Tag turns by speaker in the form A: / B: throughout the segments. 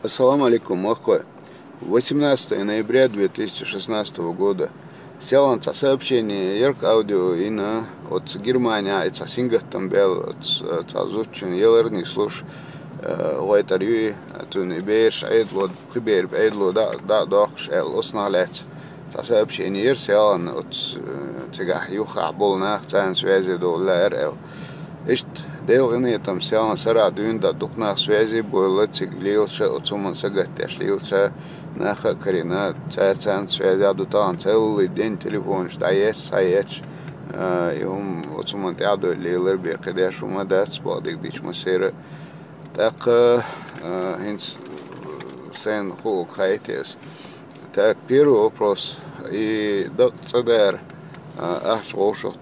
A: Ассаламу алейкум, махой. 18 ноября 2016 года. Сел сообщение Ярк Аудио и от Германии, это Сингапур, от Азучин, Елерни слуш, Лайтарью, то не бейш, айдло, прибер, айдло, да, дохш, эл, осналец. Сообщение сел от тягах юха, болнах, цан связи до ЛРЛ. Ишт делгани там сел сара дюнда духнах связи было циглился от суман сагатеш лился наха карина цан связи адутан целый день телефон штаеш саеш يوم وصوم تعدوا اللي لربي قداش وما دات بعضك ديش مسيرة تاق هنس سين خوك خايتيس تاق بيرو أبروس دق صدر أحش غوشة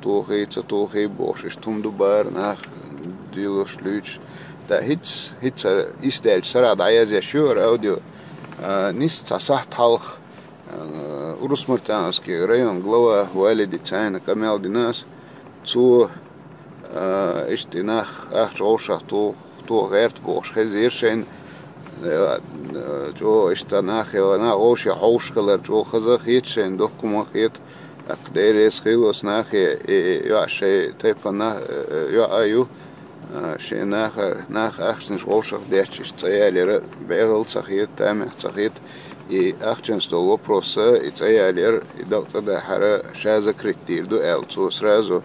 A: توخي بوشش توم دوبار ناخ ديلوش لوش تا هيتس إستيل سراد عيازي شور أوديو نيست صحت حلخ Урус Мартановский район, глава Валиди Цайна Камел Динас, цу иштинах ахшоша ту герт бош хезиршен, цу иштанах на оши хаушкалер цу хазахитшен докумахит, акдерес хилос нахе яше тепана аю, шенах ахшниш ошах дечиш цаялер бегал цахит тамих цахит. И ахченство вопроса и цаялер и дал тогда хара ша закрытир до элцу сразу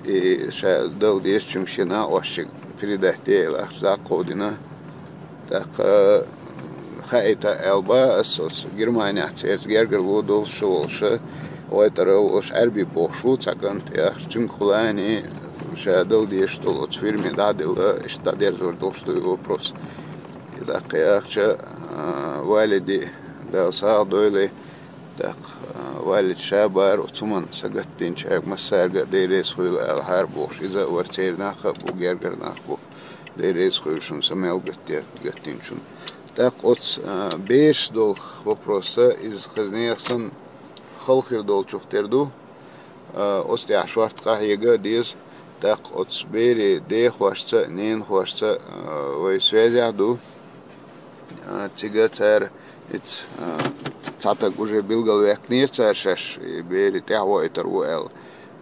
A: и ша дал десчим щена ошик передать ах за кодина так хайта элба асос Германия церц гергер лодол шолша ойтеро ош арби бошу цагант ах чим хулани ша дал деш толот фирме дадил штадер зор что вопрос и так ахча والدي ده صار دويلي دق والد شابر وثمن سجتين شايف مسار ديريس خويل الحربوش إذا ورتير ناخب وجرجر ناخبو ديريس خويل شون سميل جتين شون دق أوت بيش دول وبروسة إذا خزنيخسن خلخير دول شفتردو أستي عشرت قاهيجا ديز دق أوت بيري دي خواشتا نين خواشتا ويسويزع دو تيجاتر It's цатак уже билгал векнир царшаш и бери тяво итеру эл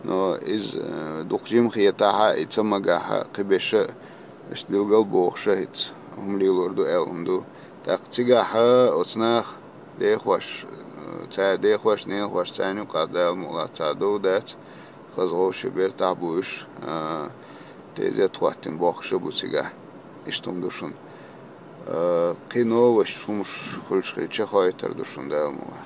A: но из духжим хиятаха и цамагаха кибеша эш билгал бохша ит умлилорду эл умду так цигаха оцнах дехваш дехваш не хваш цаню кадал мула цаду дат хазош бер табуш тезе тватин бохша буцига иштум душун кино ваш шумш хулшхи чехойтер душун да мула